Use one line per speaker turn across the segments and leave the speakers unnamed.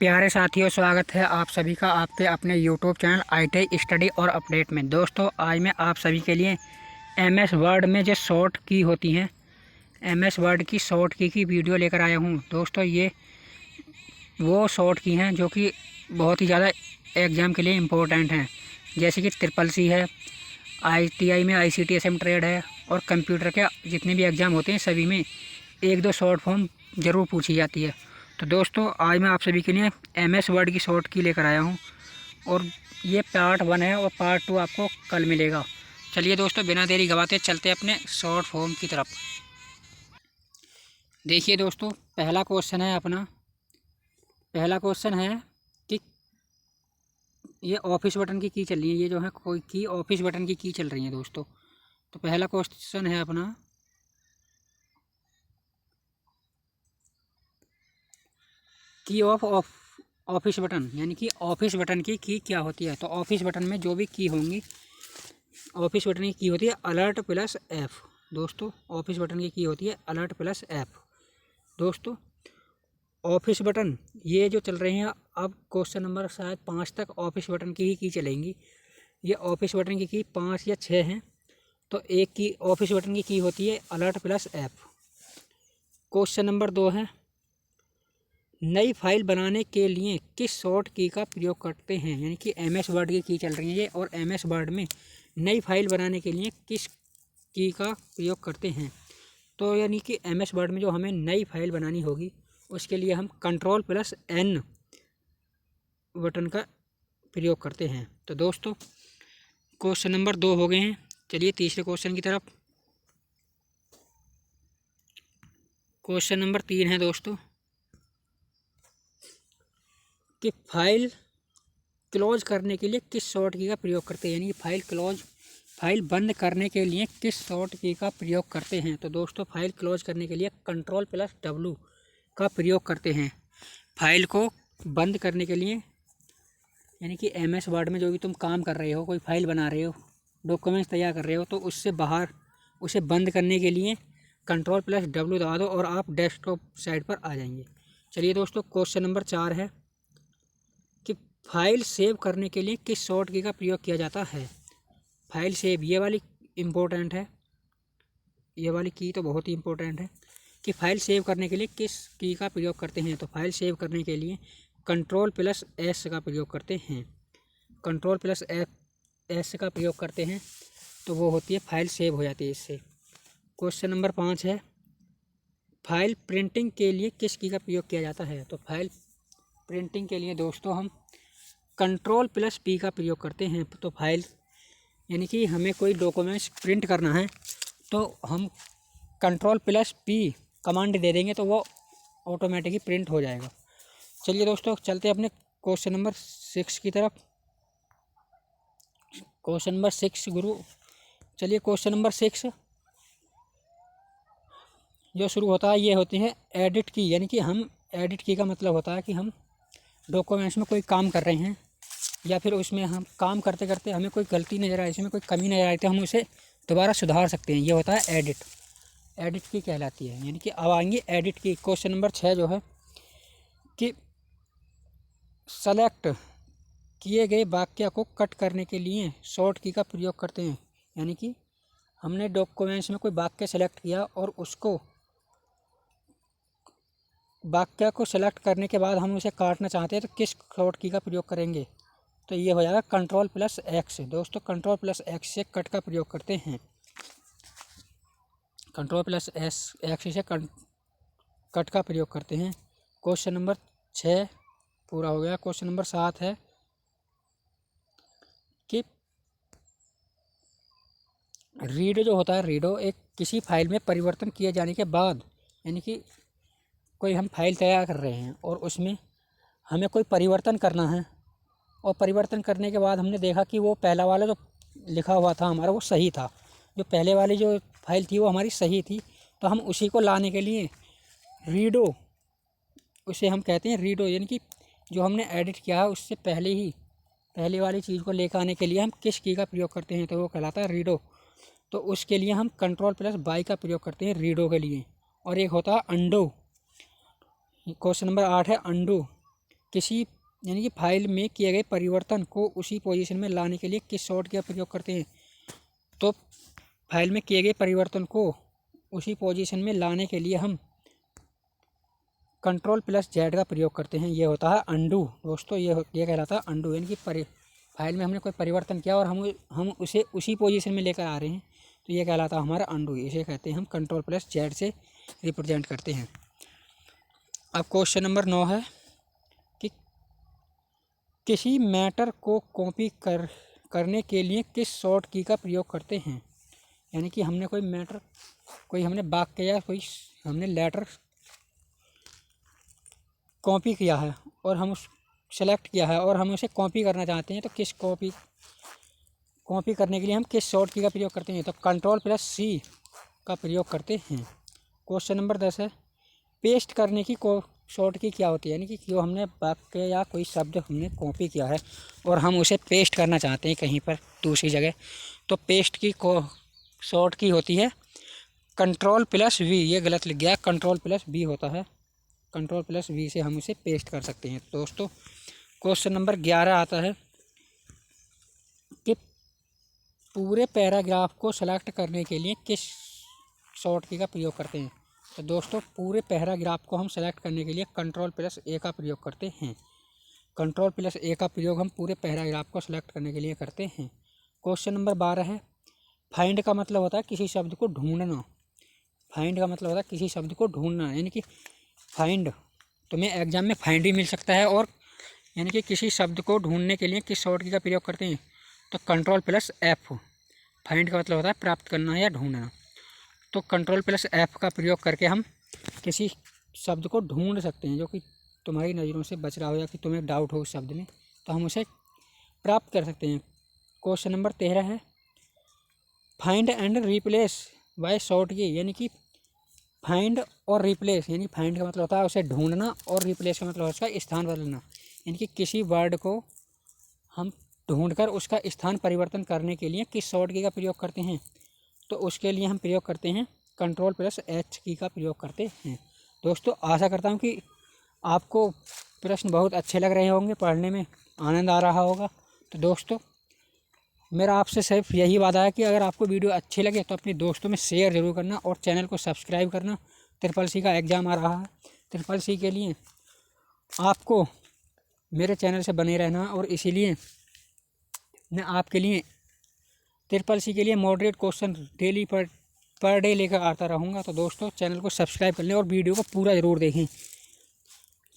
प्यारे साथियों, स्वागत है आप सभी का आपके अपने YouTube चैनल ITI स्टडी और अपडेट में। दोस्तों, आज मैं आप सभी के लिए MS वर्ड में जो शॉर्ट की होती हैं, MS वर्ड की शॉर्ट की वीडियो लेकर आया हूं। दोस्तों, ये वो शॉर्ट की हैं जो कि बहुत ही ज़्यादा एग्ज़ाम के लिए इम्पोर्टेंट हैं, जैसे कि CCC है, ITI में ICTSM ट्रेड है और कंप्यूटर के जितने भी एग्ज़ाम होते हैं सभी में एक दो शॉर्ट फॉर्म ज़रूर पूछी जाती है। तो दोस्तों, आज मैं आप सभी के लिए MS वर्ड की शॉर्ट की लेकर आया हूं और ये पार्ट 1 है और पार्ट 2 आपको कल मिलेगा। चलिए दोस्तों, बिना देरी गवाते चलते अपने शॉर्ट फॉर्म की तरफ। देखिए दोस्तों, पहला क्वेश्चन है कि ये ऑफिस बटन की चल रही है, ये जो है कोई की ऑफिस बटन की चल रही है दोस्तों। तो पहला क्वेश्चन है अपना, की ऑफ ऑफिस बटन, यानी कि ऑफिस बटन की क्या होती है। तो ऑफिस बटन में जो भी की होंगी, ऑफिस बटन की होती है अलर्ट प्लस F। दोस्तों, ऑफिस बटन की होती है अलर्ट प्लस F। दोस्तों, ऑफिस बटन ये जो चल रहे हैं, अब क्वेश्चन नंबर शायद 5 तक ऑफिस बटन की चलेंगी। ये ऑफिस बटन की 5 या 6 हैं। तो एक की ऑफिस बटन की होती है alert plus F। Question number 2 है, नई फाइल बनाने के लिए किस शॉर्ट की का प्रयोग करते हैं। यानी कि MS वर्ड की चल रही है ये, और MS वर्ड में नई फाइल बनाने के लिए किस की का प्रयोग करते हैं। तो यानी कि MS वर्ड में जो हमें नई फाइल बनानी होगी उसके लिए हम कंट्रोल प्लस N बटन का प्रयोग करते हैं। तो दोस्तों, क्वेश्चन नंबर 2 हो गए हैं। चलिए तीसरे क्वेश्चन की तरफ। क्वेश्चन नंबर 3 है दोस्तों कि फाइल क्लोज करने के लिए किस शॉर्ट की का प्रयोग करते हैं। यानी कि फाइल बंद करने के लिए किस शॉर्ट की का प्रयोग करते हैं। तो दोस्तों, फाइल क्लोज करने के लिए कंट्रोल प्लस W का प्रयोग करते हैं। फाइल को बंद करने के लिए, यानी कि MS वर्ड में जो भी तुम काम कर रहे हो, कोई फाइल बना रहे हो, डॉक्यूमेंट्स तैयार कर रहे हो, तो उससे बाहर उसे बंद करने के लिए कंट्रोल प्लस W दबा दो और आप डेस्कटॉप साइड पर आ जाएंगे। चलिए दोस्तों, क्वेश्चन नंबर 4 है कि फाइल सेव करने के लिए किस शॉर्ट की का प्रयोग किया जाता है। फाइल सेव, ये वाली इम्पोर्टेंट है, ये वाली की तो बहुत ही इम्पोर्टेंट है कि फाइल सेव करने के लिए किस की का प्रयोग करते हैं। तो फाइल सेव करने के लिए कंट्रोल प्लस S का प्रयोग करते हैं। कंट्रोल प्लस S का प्रयोग करते हैं तो वो होती है फाइल सेव हो जाती है इससे। क्वेश्चन नंबर 5 है, फाइल प्रिंटिंग के लिए किस की का प्रयोग किया जाता है। तो फाइल प्रिंटिंग के लिए दोस्तों हम कंट्रोल प्लस P का प्रयोग करते हैं। तो फाइल, यानी कि हमें कोई डॉक्यूमेंट्स प्रिंट करना है तो हम कंट्रोल प्लस P कमांड दे देंगे तो वो ऑटोमेटिकली प्रिंट हो जाएगा। चलिए दोस्तों, चलते हैं अपने क्वेश्चन नंबर 6 की तरफ। क्वेश्चन नंबर 6 गुरु, चलिए क्वेश्चन नंबर 6 जो शुरू होता है, ये होती है एडिट की। यानी कि हम एडिट की का मतलब होता है कि हम डॉक्यूमेंट्स में कोई काम कर रहे हैं या फिर उसमें हम काम करते करते हमें कोई गलती नज़र आए, इसमें कोई कमी नज़र आई तो हम उसे दोबारा सुधार सकते हैं। ये होता है एडिट, एडिट की कहलाती है। यानी कि अब आएंगे एडिट की। क्वेश्चन नंबर 6 जो है कि सेलेक्ट किए गए वाक्य को कट करने के लिए शॉर्ट की का प्रयोग करते हैं। यानी कि हमने डॉक्यूमेंट्स में कोई वाक्य सेलेक्ट किया और उसको वाक्य को सेलेक्ट करने के बाद हम उसे काटना चाहते हैं तो किस शॉर्ट की का प्रयोग करेंगे। तो ये हो जाएगा कंट्रोल प्लस X। दोस्तों, कंट्रोल प्लस X से कट का प्रयोग करते हैं। कंट्रोल प्लस X से कट का प्रयोग करते हैं। क्वेश्चन नंबर 6 पूरा हो गया। क्वेश्चन नंबर 7 है कि रीड जो होता है, रीडो एक किसी फाइल में परिवर्तन किए जाने के बाद, यानी कि कोई हम फाइल तैयार कर रहे हैं और उसमें हमें कोई परिवर्तन करना है और परिवर्तन करने के बाद हमने देखा कि वो पहला वाला जो लिखा हुआ था हमारा वो सही था, जो पहले वाली जो फाइल थी वो हमारी सही थी, तो हम उसी को लाने के लिए रीडो, उसे हम कहते हैं रीडो। यानी कि जो हमने एडिट किया है उससे पहले वाली चीज़ को लेकर आने के लिए हम किस की का प्रयोग करते हैं, तो वो कहलाता है रीडो। तो उसके लिए हम कंट्रोल प्लस Y का प्रयोग करते हैं रीडो के लिए। और एक होता है अंडो। क्वेश्चन नंबर 8 है अंडू किसी यानी कि फाइल में किए गए परिवर्तन को उसी पोजीशन में लाने के लिए किस शॉर्ट की का प्रयोग करते हैं? तो फाइल में किए गए परिवर्तन को उसी पोजीशन में लाने के लिए हम Ctrl+Z का प्रयोग करते हैं। ये होता है अंडू दोस्तों, ये कहलाता है अंडू, यानी कि फाइल में हमने कोई परिवर्तन किया और हम उसे उसी पोजीशन में लेकर आ रहे हैं, तो ये कहलाता है हमारा अंडू। इसे कहते हैं हम Ctrl+Z से रिप्रेजेंट करते हैं। अब क्वेश्चन नंबर 9 है कि किसी मैटर को कॉपी करने के लिए किस शॉर्ट की का प्रयोग करते हैं? यानी कि हमने कोई मैटर, कोई हमने वाक्य या कोई हमने लेटर कॉपी किया है और हम उस सेलेक्ट किया है और हम उसे कॉपी करना चाहते हैं, तो किस कॉपी करने के लिए हम किस शॉर्ट की का प्रयोग करते हैं? तो Ctrl+C का प्रयोग करते हैं। क्वेश्चन नंबर 10 है पेस्ट करने की शॉर्ट की क्या होती है? यानी कि जो हमने वाक्य या कोई शब्द हमने कॉपी किया है और हम उसे पेस्ट करना चाहते हैं कहीं पर दूसरी जगह, तो पेस्ट की शॉर्ट की होती है Ctrl+V। ये गलत लिख गया, Ctrl+V होता है। Ctrl+V से हम इसे पेस्ट कर सकते हैं। दोस्तों क्वेश्चन नंबर 11 आता है कि पूरे पैराग्राफ को सेलेक्ट करने के लिए किस शॉर्ट की का प्रयोग करते हैं? तो दोस्तों पूरे पैराग्राफ को हम सेलेक्ट करने के लिए Ctrl+A का प्रयोग करते हैं। Ctrl+A का प्रयोग हम पूरे पैराग्राफ को सेलेक्ट करने के लिए करते हैं। क्वेश्चन नंबर 12 है फाइंड का मतलब होता है किसी शब्द को ढूंढना। फाइंड का मतलब होता है किसी शब्द को ढूंढना, यानी कि फाइंड तुम्हें एग्जाम में फाइंड भी मिल सकता है, और यानी कि किसी शब्द को ढूंढने के लिए किस शॉर्ट की का प्रयोग करते हैं? तो Ctrl+F। फाइंड का मतलब होता है प्राप्त करना या ढूंढना, तो Ctrl+F का प्रयोग करके हम किसी शब्द को ढूंढ सकते हैं जो कि तुम्हारी नज़रों से बच रहा हो या कि तुम्हें डाउट हो उस शब्द में, तो हम उसे प्राप्त कर सकते हैं। क्वेश्चन नंबर 13 है find and replace by short key. यानी कि फाइंड और रिप्लेस, यानी फाइंड का मतलब होता है उसे ढूंढना और रिप्लेस का मतलब उसका स्थान बदलना, यानी कि किसी वर्ड को हम ढूंढकर उसका स्थान परिवर्तन करने के लिए किस शॉर्ट की का प्रयोग करते हैं? तो उसके लिए हम प्रयोग करते हैं Ctrl+H की का प्रयोग करते हैं। दोस्तों आशा करता हूँ कि आपको प्रश्न बहुत अच्छे लग रहे होंगे, पढ़ने में आनंद आ रहा होगा। तो दोस्तों मेरा आपसे सिर्फ यही वादा है कि अगर आपको वीडियो अच्छी लगे तो अपने दोस्तों में शेयर ज़रूर करना और चैनल को सब्सक्राइब करना। CCC का एग्ज़ाम आ रहा है, CCC के लिए आपको मेरे चैनल से बने रहना, और इसीलिए मैं आपके लिए CCC के लिए moderate question daily per day लेकर आता रहूँगा। तो दोस्तों चैनल को सब्सक्राइब कर लें और वीडियो को पूरा ज़रूर देखें।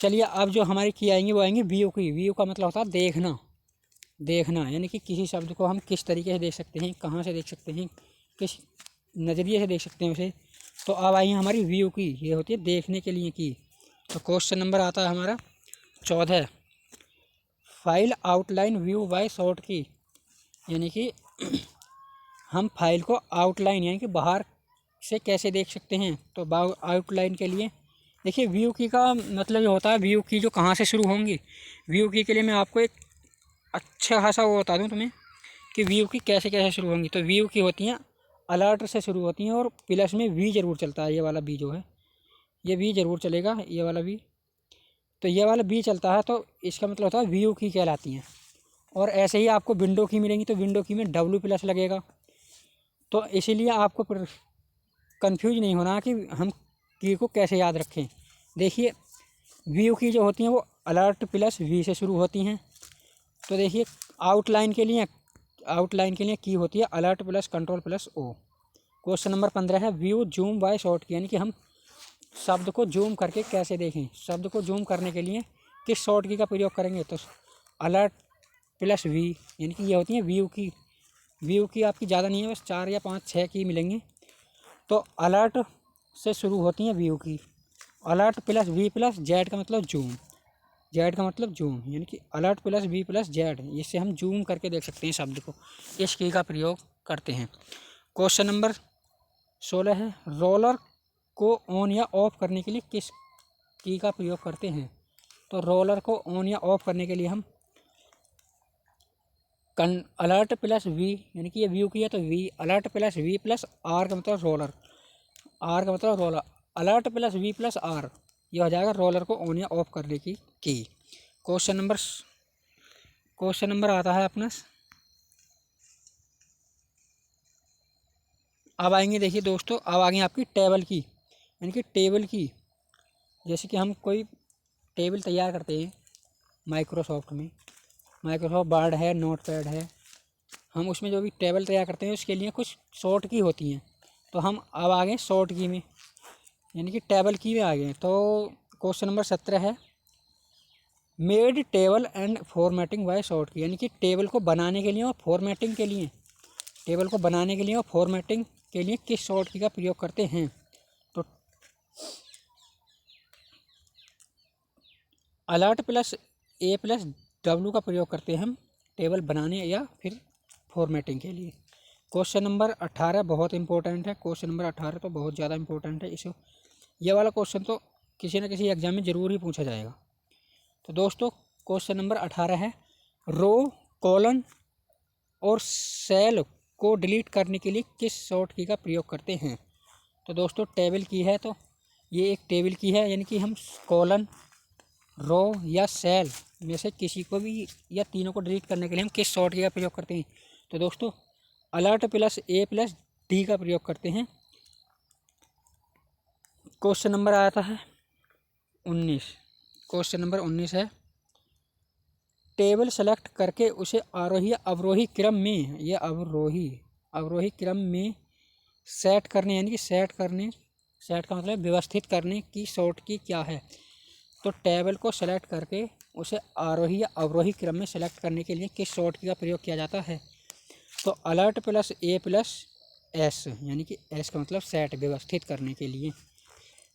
चलिए अब जो हमारी की आएंगी वो आएंगी व्यू की। व्यू का मतलब होता है देखना, यानी कि किसी शब्द को हम किस तरीके से देख सकते हैं, कहाँ से देख सकते हैं, किस नज़रिए से देख सकते हैं उसे। तो अब आई है हमारी व्यू की, ये होती है देखने के लिए की। तो क्वेश्चन नंबर आता है हमारा 14 file outline view bye short key. यानी कि हम फाइल को आउटलाइन यानी कि बाहर से कैसे देख सकते हैं? तो आउटलाइन के लिए देखिए व्यू की का मतलब ये होता है व्यू की जो कहाँ से शुरू होंगी। व्यू की के लिए मैं आपको एक अच्छा खासा वो बता दूं तुम्हें कि व्यू की कैसे कैसे शुरू होंगी। तो व्यू की होती हैं अलर्ट से शुरू होती हैं और प्लस में वी ज़रूर चलता है। ये वाला वी जो है ये वी ज़रूर चलेगा, ये वाला वी। तो ये वाला वी चलता है तो इसका मतलब होता है व्यू की कहलाती हैं। और ऐसे ही आपको विंडो की मिलेंगी तो विंडो की में W+ लगेगा। तो इसीलिए आपको कंफ्यूज नहीं होना कि हम की को कैसे याद रखें। देखिए व्यू की जो होती हैं वो Alt+V से शुरू होती हैं। तो देखिए आउटलाइन के लिए की होती है Alt+Ctrl+O। क्वेश्चन नंबर 15 है view zoom bye short key. यानी कि हम शब्द को जूम करके कैसे देखें। शब्द को जूम करने के लिए किस शॉर्ट की का प्रयोग करेंगे? तो Alt+V, यानी कि ये होती है व्यू की। व्यू की आपकी ज़्यादा नहीं है, बस 4 या 5 6 की मिलेंगी। तो अलर्ट से शुरू होती हैं व्यू की। Alt+V+Z का मतलब जूम, जेड का मतलब जूम, यानी कि Alt+V+Z, इससे हम जूम करके देख सकते हैं शब्द को। इस की का प्रयोग करते हैं। क्वेश्चन नंबर 16 है रोलर को ऑन या ऑफ करने के लिए किस की का प्रयोग करते हैं? तो रोलर को ऑन या ऑफ करने के लिए हम Alt+V, यानी कि ये व्यू की है तो V, Alt+V+R का मतलब रोलर, R का मतलब रोलर, Alt+V+R, ये हो जाएगा रोलर को ऑन या ऑफ करने की। क्वेश्चन नंबर आता है अपना। अब आएंगे, देखिए दोस्तों, अब आगे आपकी टेबल की, यानी कि टेबल की, जैसे कि हम कोई टेबल तैयार करते हैं माइक्रोसॉफ्ट में, माइक्रोसॉफ्ट वर्ड है, नोटपैड है, हम उसमें जो भी टेबल तैयार करते हैं उसके लिए कुछ शॉर्ट की होती हैं। तो हम अब आ गए शॉर्ट की में, यानी कि टेबल की में आ गए। तो क्वेश्चन नंबर 17 है, made table and formatting by short key, यानी कि टेबल को बनाने के लिए और फॉर्मेटिंग के लिए, टेबल को बनाने के लिए और फॉर्मेटिंग के लिए किस शॉर्ट की का प्रयोग करते हैं। तो अलर्ट प्लस ए प्लस डब्ल्यू का प्रयोग करते हैं हम टेबल बनाने या फिर फॉर्मेटिंग के लिए। क्वेश्चन नंबर 18 बहुत इंपॉर्टेंट है। क्वेश्चन नंबर 18 तो बहुत ज़्यादा इंपॉर्टेंट है। इसे ये वाला क्वेश्चन तो किसी न किसी एग्जाम में ज़रूर ही पूछा जाएगा। तो दोस्तों क्वेश्चन नंबर 18 है, रो, कॉलन और सेल को डिलीट करने के लिए किस शॉर्ट की का प्रयोग करते हैं। तो दोस्तों टेबल की है, तो ये एक टेबल की है, यानी कि हम कॉलन, रो या सेल में से किसी को भी या तीनों को डिलीट करने के लिए हम किस शॉर्ट की का प्रयोग करते हैं। तो दोस्तों अलर्ट प्लस ए प्लस डी का प्रयोग करते हैं। क्वेश्चन नंबर आता है 19। क्वेश्चन नंबर 19 है, टेबल सेलेक्ट करके उसे आरोही अवरोही क्रम में, ये अवरोही क्रम में सेट करने, यानी कि सेट का मतलब व्यवस्थित करने की शॉर्ट की क्या है। तो टेबल को सेलेक्ट करके उसे आरोही या अवरोही क्रम में सेलेक्ट करने के लिए किस शॉर्ट की का प्रयोग किया जाता है। तो अलर्ट प्लस ए प्लस एस, यानी कि एस का मतलब सेट, व्यवस्थित करने के लिए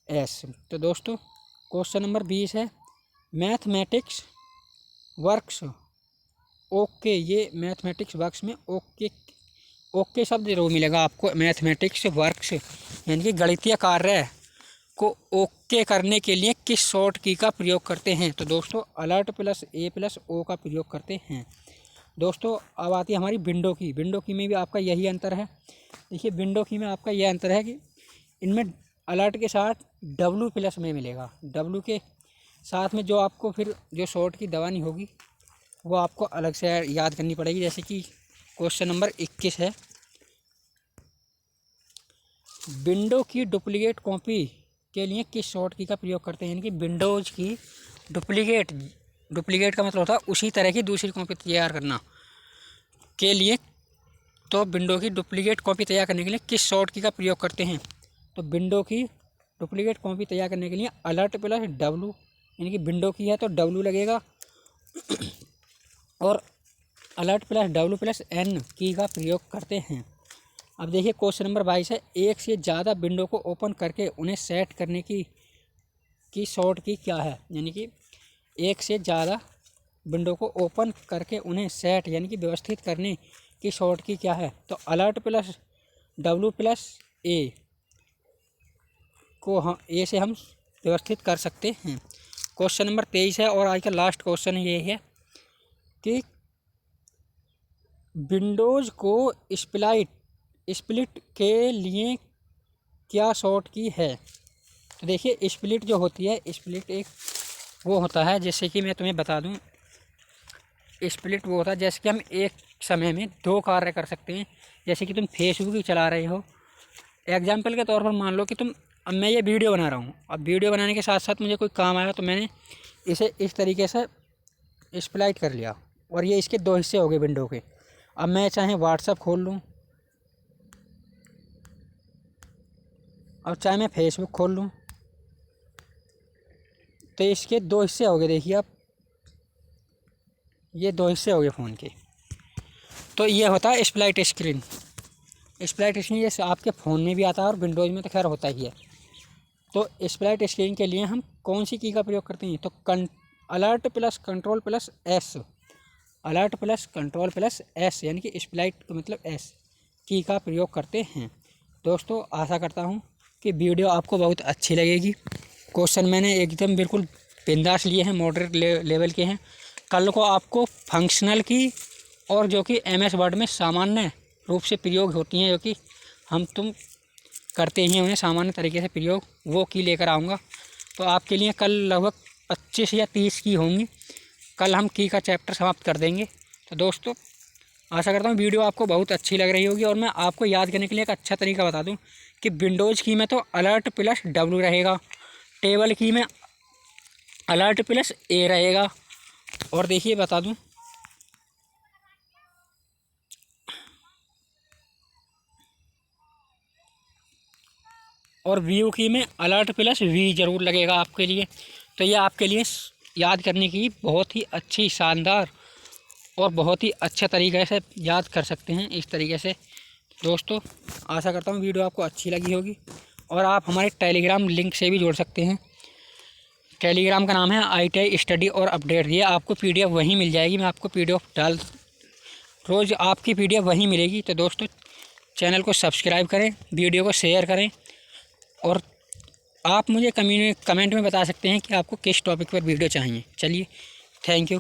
एस। तो दोस्तों क्वेश्चन नंबर 20 है, मैथमेटिक्स वर्क्स ओके, ये मैथमेटिक्स वर्क्स में ओके शब्द जरूर मिलेगा आपको। मैथमेटिक्स वर्क्स यानी कि गणितीय कार्य को ओके करने के लिए किस शॉर्ट की का प्रयोग करते हैं। तो दोस्तों अलर्ट प्लस ए प्लस ओ का प्रयोग करते हैं। दोस्तों अब आती है हमारी विंडो की। विंडो की में भी आपका यही अंतर है। देखिए विंडो की में आपका यह अंतर है कि इनमें अलर्ट के साथ डब्ल्यू प्लस में मिलेगा। डब्ल्यू के साथ में जो आपको फिर जो शॉर्ट की दबानी होगी वो आपको अलग से याद करनी पड़ेगी। जैसे कि क्वेश्चन नंबर 21 है, विंडो की डुप्लीकेट कॉपी के लिए किस शॉर्ट की का प्रयोग करते हैं। यानी कि विंडोज की डुप्लीकेट का मतलब होता है उसी तरह की दूसरी कॉपी तैयार करना के लिए। तो विंडो की डुप्लीकेट कॉपी तैयार करने के लिए किस शॉर्ट की का प्रयोग करते हैं। तो विंडो की डुप्लीकेट कॉपी तैयार करने के लिए अलर्ट प्लस डब्ल्यू, यानी कि विंडो की है तो डब्ल्यू लगेगा और alert plus W plus N key का प्रयोग करते हैं। अब देखिए क्वेश्चन नंबर 22 है, एक से ज़्यादा विंडो को ओपन करके उन्हें सेट करने की शॉर्ट की क्या है। यानी कि एक से ज़्यादा विंडो को ओपन करके उन्हें सेट यानी कि व्यवस्थित करने की शॉर्ट की क्या है। तो अलर्ट प्लस डब्ल्यू प्लस ए को हम ए से हम व्यवस्थित कर सकते हैं। क्वेश्चन नंबर 23 है और आज का लास्ट क्वेश्चन ये है कि विंडोज़ को स्प्लिट के लिए क्या शॉर्ट की है। तो देखिए स्प्लिट जो होती है, स्प्लिट एक वो होता है, जैसे कि मैं तुम्हें बता दूं, स्प्लिट वो होता है जैसे कि हम एक समय में दो कार्य कर सकते हैं। जैसे कि तुम फेसबुक ही चला रहे हो, एग्जाम्पल के तौर पर मान लो कि अब मैं ये वीडियो बना रहा हूँ। अब वीडियो बनाने के साथ साथ मुझे कोई काम आया तो मैंने इसे इस तरीके से स्प्लाइट कर लिया और ये इसके दो हिस्से हो गए विंडो के। अब मैं चाहे व्हाट्सअप खोल लूँ, अब चाहे मैं फेसबुक खोल लूँ, तो इसके दो हिस्से हो गए। देखिए अब ये दो हिस्से हो गए फ़ोन के। तो ये होता है स्प्लाइट स्क्रीन। स्प्लाइट स्क्रीन ये आपके फ़ोन में भी आता है और विंडोज़ में तो खैर होता ही है। तो स्प्लाइट स्क्रीन के लिए हम कौन सी की का प्रयोग करते हैं। तो alert plus control plus S, alert plus control plus S यानी कि स्प्लाइट का मतलब एस की का प्रयोग करते हैं। दोस्तों आशा करता हूँ कि वीडियो आपको बहुत अच्छी लगेगी। क्वेश्चन मैंने एकदम बिल्कुल बिंदास लिए हैं, मॉडरेट लेवल के हैं। कल को आपको फंक्शनल की और जो कि MS वर्ड में सामान्य रूप से प्रयोग होती हैं, जो कि तुम करते ही हैं उन्हें सामान्य तरीके से प्रयोग, वो की लेकर आऊँगा। तो आपके लिए कल लगभग 25 या 30 की होंगी। कल हम की का चैप्टर समाप्त कर देंगे। तो दोस्तों आशा करता हूँ वीडियो आपको बहुत अच्छी लग रही होगी। और मैं आपको याद करने के लिए एक अच्छा तरीका बता दूँ कि विंडोज़ की में तो Alt+W रहेगा, टेबल की में Alt+A रहेगा। और देखिए बता दूँ, और व्यू की में Alt+V ज़रूर लगेगा आपके लिए। तो ये आपके लिए याद करने की बहुत ही अच्छी, शानदार और बहुत ही अच्छा तरीके से याद कर सकते हैं इस तरीके से। दोस्तों आशा करता हूँ वीडियो आपको अच्छी लगी होगी। और आप हमारे टेलीग्राम लिंक से भी जोड़ सकते हैं। टेलीग्राम का नाम है ITI स्टडी और अपडेट। ये आपको PDF वहीं मिल जाएगी। मैं आपको PDF रोज़ आपकी PDF वहीं मिलेगी। तो दोस्तों चैनल को सब्सक्राइब करें, वीडियो को शेयर करें। और आप मुझे कमेंट में बता सकते हैं कि आपको किस टॉपिक पर वीडियो चाहिए। चलिए, थैंक यू।